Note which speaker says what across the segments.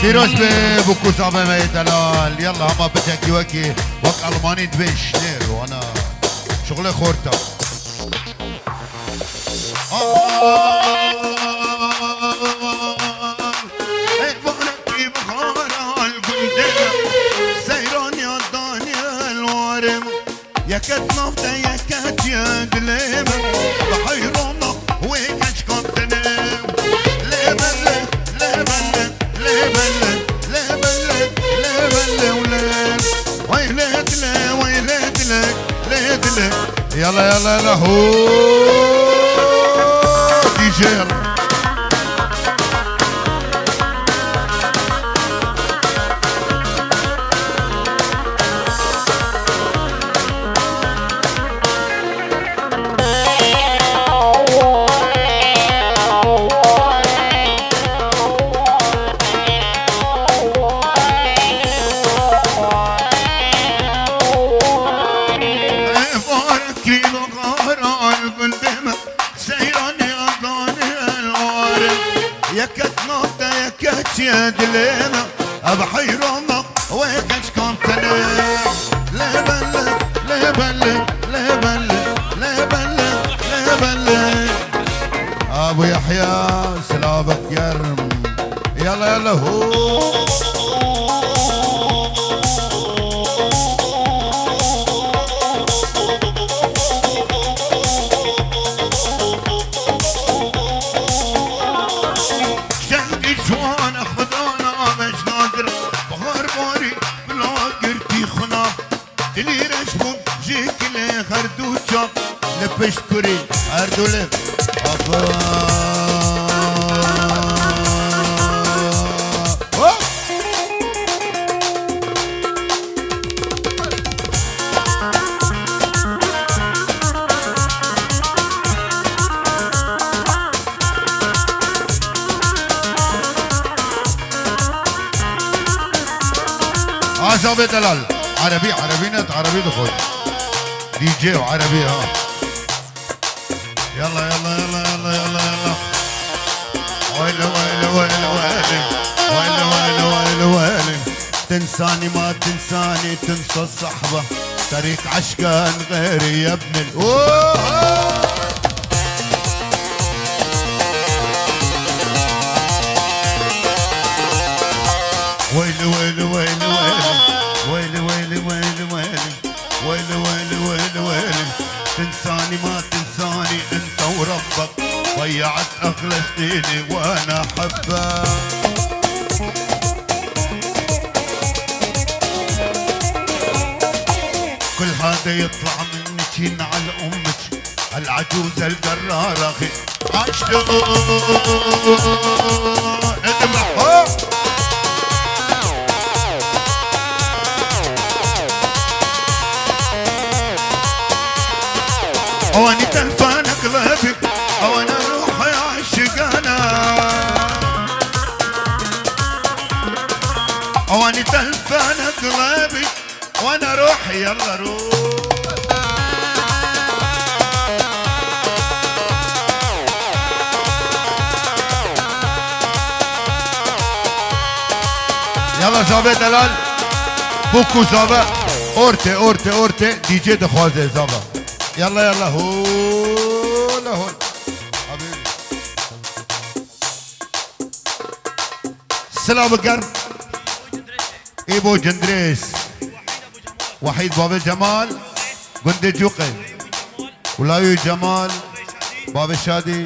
Speaker 1: فيروز ببوكو صابة ما يدلال. يلا هما بدك يوكي وك ألماني دبين شنير وانا شغلي خورتا. بغلقي بخارة القندمة سيران يا دانيال وارم يا كت نفطة يا كت يا دليمة بحيرنا ويكش كنتنم لبلة لبلة لبلة لبلة لبلة ولاد ويلات لا ويلات لك ليت لك. يلا يلا يلا هو دي جي يلا. يا دلينا بحيرمك ويكش كنتنا لبلة لبلة لبلة لبلة لبلة. ابو يحيى سلابك يرم. يلا يلا هو بشكري أردولف عزابي دلال عربي عربي نت عربي دخول دي جي وعربي ها. يلا يلا يلا يلا يلا يلا ويلي ويلي ويلي ويلي ويلي ويلي ويلي ويلي. تنساني ما تنساني تنسى الصحبة طريق عشقان غيري يا ابن ويلي ويلي ويلي ويلي ويلي ويلي ويلي ويلي ويلي ويلي ويلي ويلي. تنساني ما تنساني انت وربك ضيعت اغلى سنيني وانا احبك. كل هذا يطلع منك ينعل امك العجوزه القراره اخي عشق اذبحها. اواني تلفان قلبك وانا روحي عشقانا اواني تلفان قلبك وانا روحي يلا روح. يلا زابه دلال بوكو زابه اورتي اورتي اورتي دي جي دخوازه زابه. يلا يلا هو لهون حبيبي سلام القرب ايبو جندريس وحيد باب جمال قندي جوقي ولايو جمال باب الشادي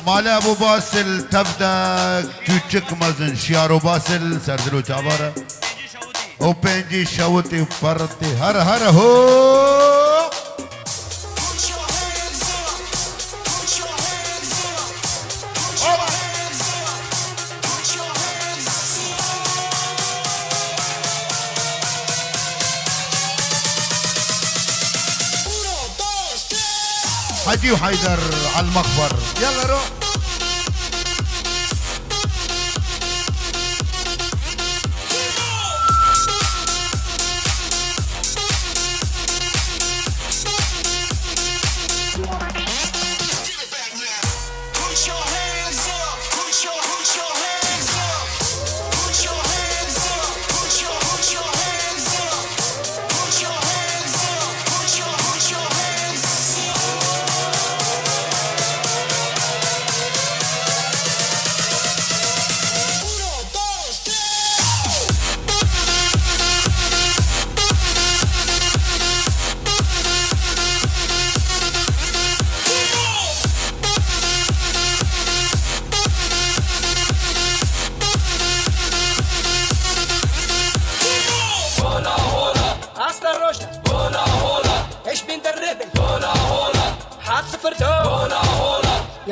Speaker 1: مال ابو باسل تبدا küçük مازن شيارو باسل سردلو چابارا او پنجی شوتی پرتی هر هر هو. حجي وحيدر على المخبر يلا روح.
Speaker 2: Put your hands up, put your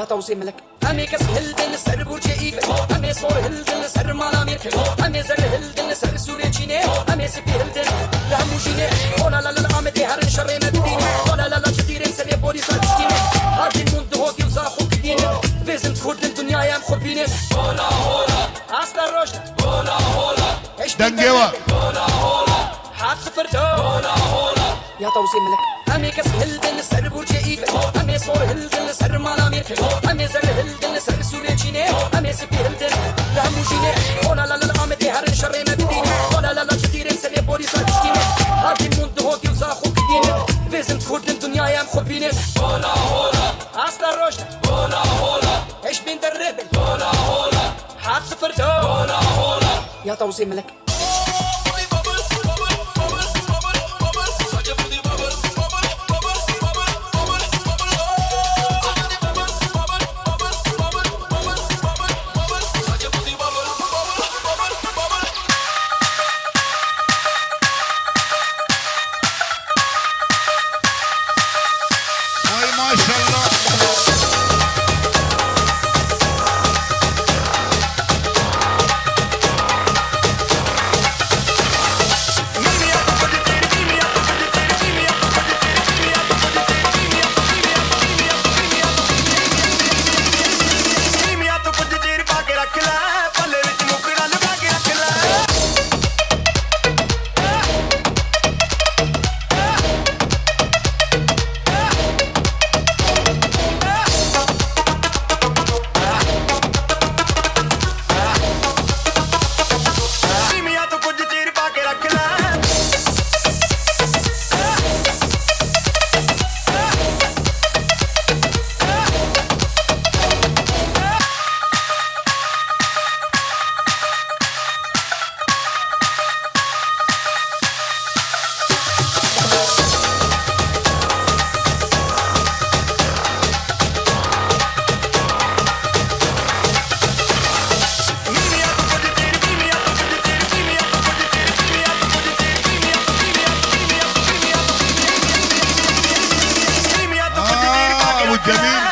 Speaker 2: توزي ملك همي كس هلدن سر برج ايفل همي صور هلدن سر مالا ميركل همي زر هلدن سر سوريا جيني همي سبي هلدن لهمو جيني ولا لا لا عمدي هرن شر مدينة ولا لا لا جزيرة سري بوليس الجينة هذه المنطقة هوكي وزاخو كدينة فيزن كرد الدنيا يا مخبينة هولا هولا عسكر رشد هولا هولا
Speaker 1: دنجوا
Speaker 2: حاد صفرتو هولا هولا يا توزي ملك همي كس هلدن سر برج ايفل همي صور هلدن سر مالا ميركل همي زر هلدن سر سوريا جيني همي سبي هلدن لهمو جيني ولا لا لا عمدي هرن شر مدينة ولا لا لا جزيرة سري بوليس الجينة هذه المنطقة هوكي وزاخو كدينة فيزن كرد الدنيا يا مخبينة هولا هولا عسكر رشد هولا هولا ايش بين دربل هولا هولا حاد صفرتو هولا هولا يا توزي ملك
Speaker 1: وي ما شاء الله جميل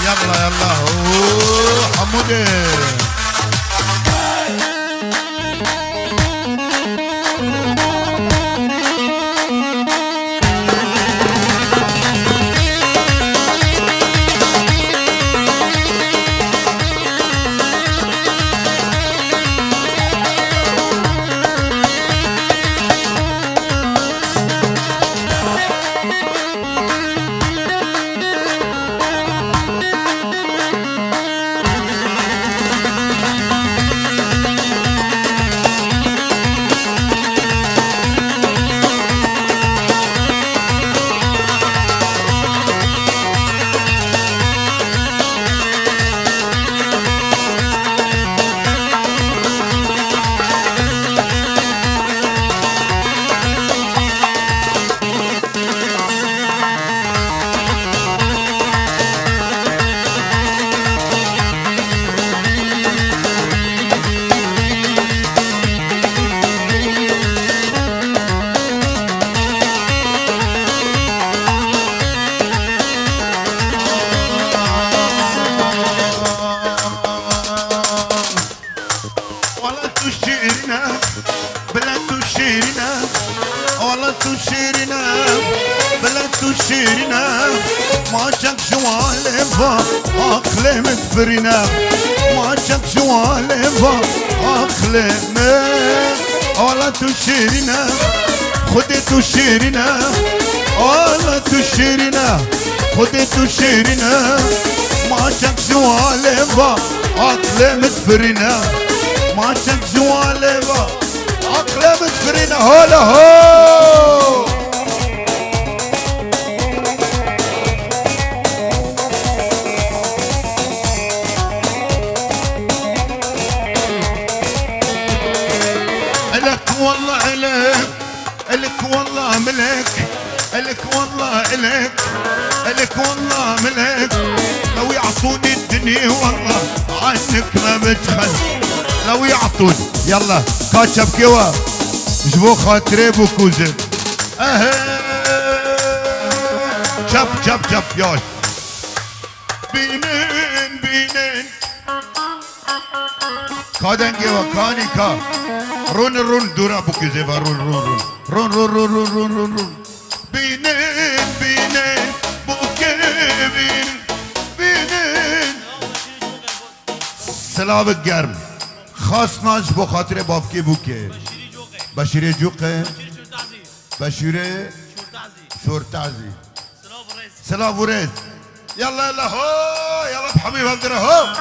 Speaker 1: يلا يلا هو حمودي جوالفا عقلي متفرنا ما شك جوالفا عقلي ولا تشيرنا خدت شيرنا ولا تشيرنا خدت شيرنا ما شك جوالفا عقلي متفرنا ما شك جوالفا عقلي متفرنا هلا هو والله عليك الك والله ملك الك والله عليك الك والله ملك لو يعطوني الدنيا والله عنك ما بجخل لو يعطوني يلا كاتشب كوا جبو خاطري بوكوزن شب شب شب ياش بينين بينين كادن كوا كاني كا رون دورا بوكيزي رون بينين بوكي بينين سلام الجرم خاص ناش بو خاطر بافكي بوكي بشيري جوقي بشيري شورتازي سلام وريز يلا يلا هو يلا بحبيب عبد هو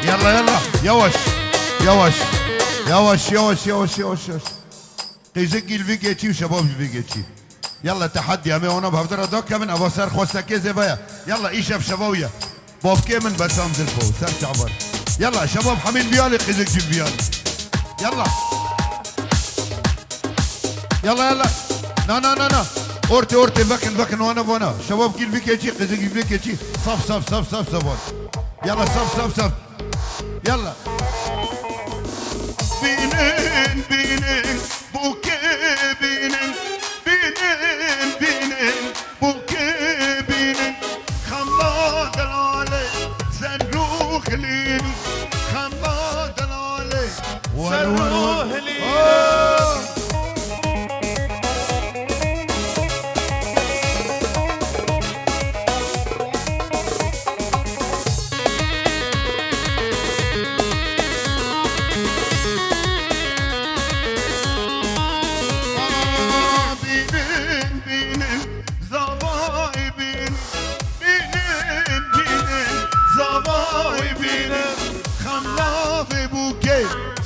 Speaker 1: يلا يلا يوش يوش يوش يوش يوش يوش يوش قيزقي الفيجيتشي وشباب الفيجيتشي يلا تحدي امي وانا بهدر دوكا من ابو سر خوستكي زبايا يلا ايشف شبويه بوفكي من بسام زلفو سر شعبر يلا شباب حميل بيالي قيزقي بيالي يلا يلا يلا نا اورتي فكن وانا شباب كيل فيجيتشي قيزقي فيجيتشي صف يلا صف يلا بينين بوكي بينين بوكي بينين خماد العالي زنروخ ليني خماد العالي زنروخ ليني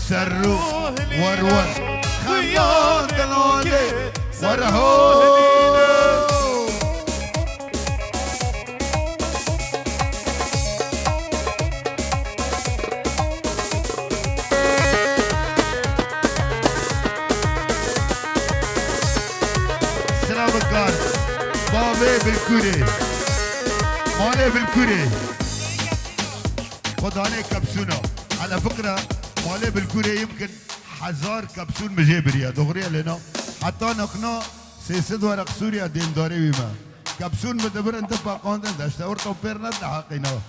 Speaker 1: سرو ورور خياط العالي ورهو سلام القار بابي بالكوري مالي بالكوري خداني كبسونة على فكرة مالي بالكوري يمكن 1000 كبسول مجابرية دغرية لنا حتى نقنا سيسد ورق سوريا دين داري بما كبسول مدبر انت باقاندن داشتا ورطو بيرنا دحاقنا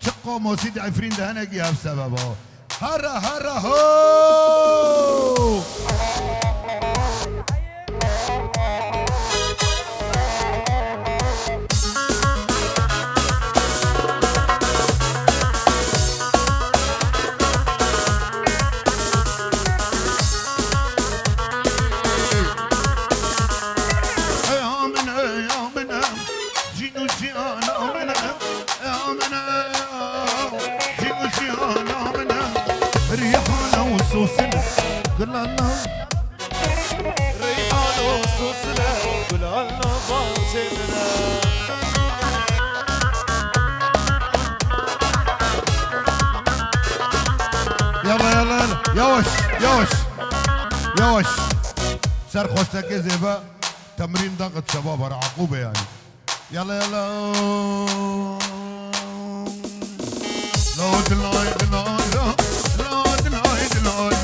Speaker 1: شقو موسيد عفرين دهنا جيها بسببه هرا هو قل الله
Speaker 3: ريحان وصوصنا قل الله باصمنا
Speaker 1: يوش يوش يوش سرخوشتك زيبا تمرين ضغط شباب ورا عقوبة يعني يلا يلا لا دلاي دلاي لا دلاي دلاي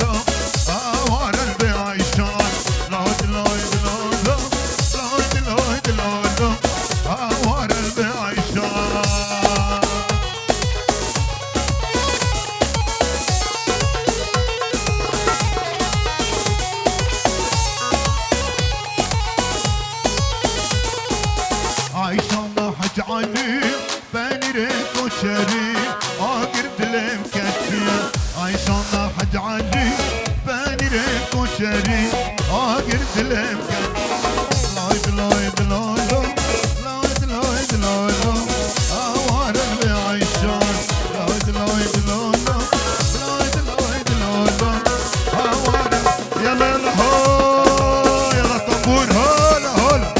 Speaker 1: ورا البيع عيشان لا دلاي دلاي لا دلاي دلاي ورا البيع عيشان عيشان حجعاني بنيرك وشري اقر دلم كتير عيشان حجعاني بنيرك وشري اقر دلم كتير لايد لايد لايد لايد لايد اوار اللي عيشان لايد لايد لايد لايد لايد لايد اوار يلا يلا هو يلا طنبور هلا هلا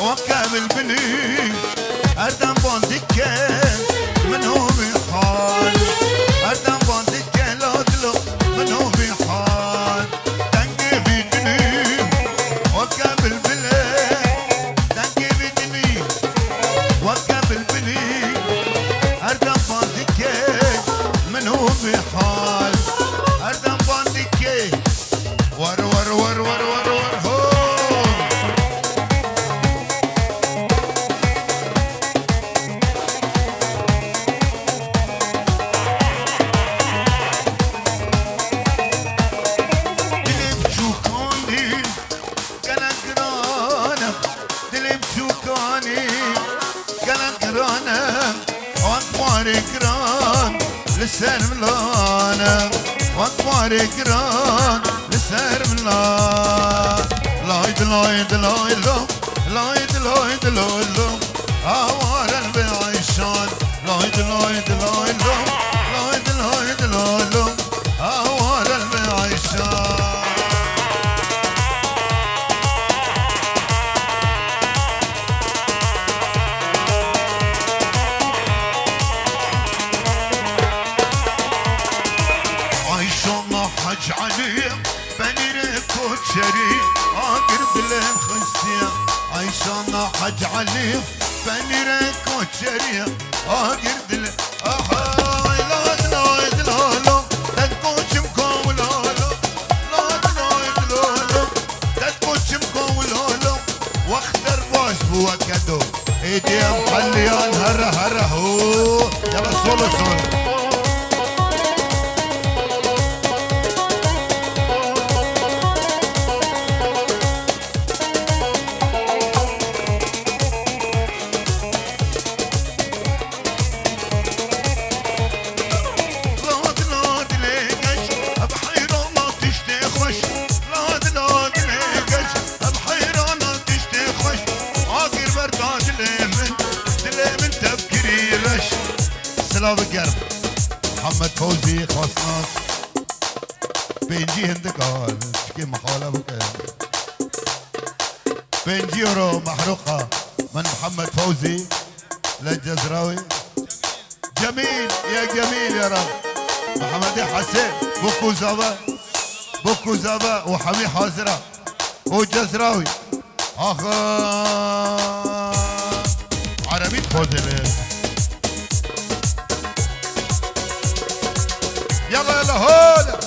Speaker 1: وكامل بلي أردم بوندك من هو بحال أردم بوندك لو دلو من هو بحال دنجي بيدني وكامل بلي دنجي بيدني وكامل بلي أردم بوندك من هو بحال أردم بوندك ور ور ور ور ور ور هو جران لسان ملانا واكبر جران لسان ملانا لايد لايد لايد لايد لايد لايد اوار البعيشان لايد لايد لايد لايد لايد لايد اوار البعيشان حج علي بني كوتشري اقر بلم خسيا عايشانا حج علي بني كوتشري اقر بلم احاي لا لا لا تكوش مكون لا لا تكوش مكون لا واختر باش هو كدو ايدي محليان هره هو يلا سولو سولو سلام گرم محمد فوزی خواستناس بنجی هندکار که محاله بکنه بنجی رو محروقه من محمد فوزي للجزراوي جميل يا جميل يا رب محمد حسين بوكو زابا وحمي حازرة وجزراوي عربي فوزي يلا يلا هولا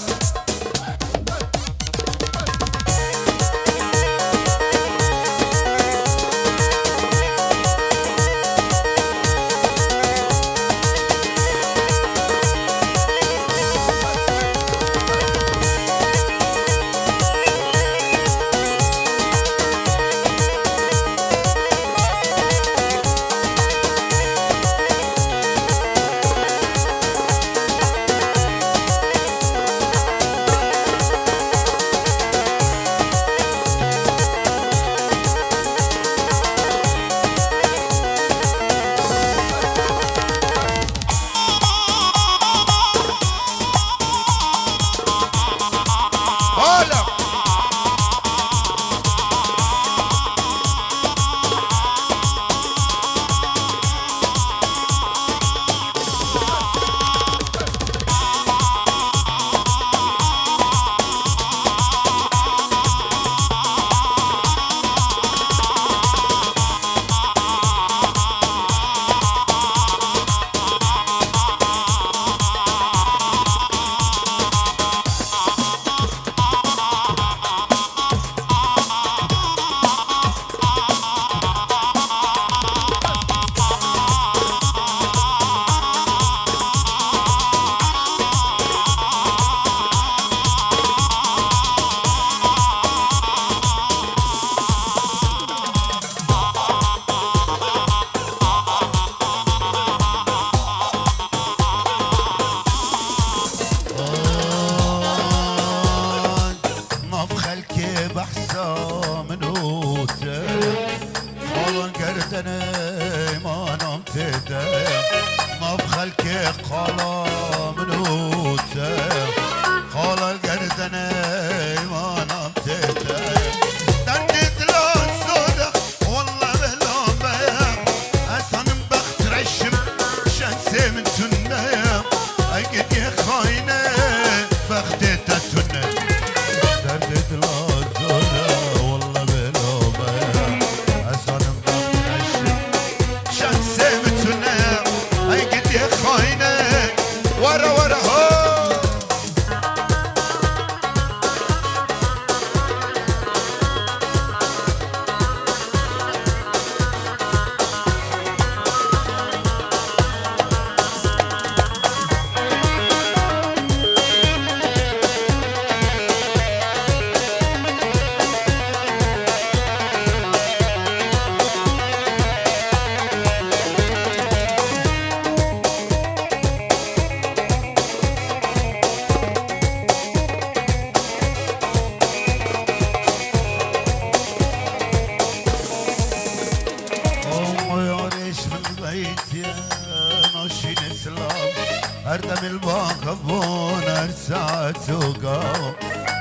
Speaker 1: ساعة توقف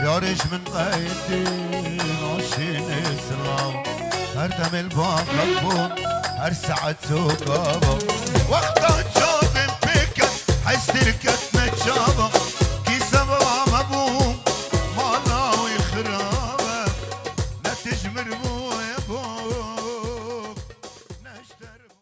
Speaker 1: يورش من قيدين وشين اسلام هردم الباب مقبول هر ساعة توقف وقتها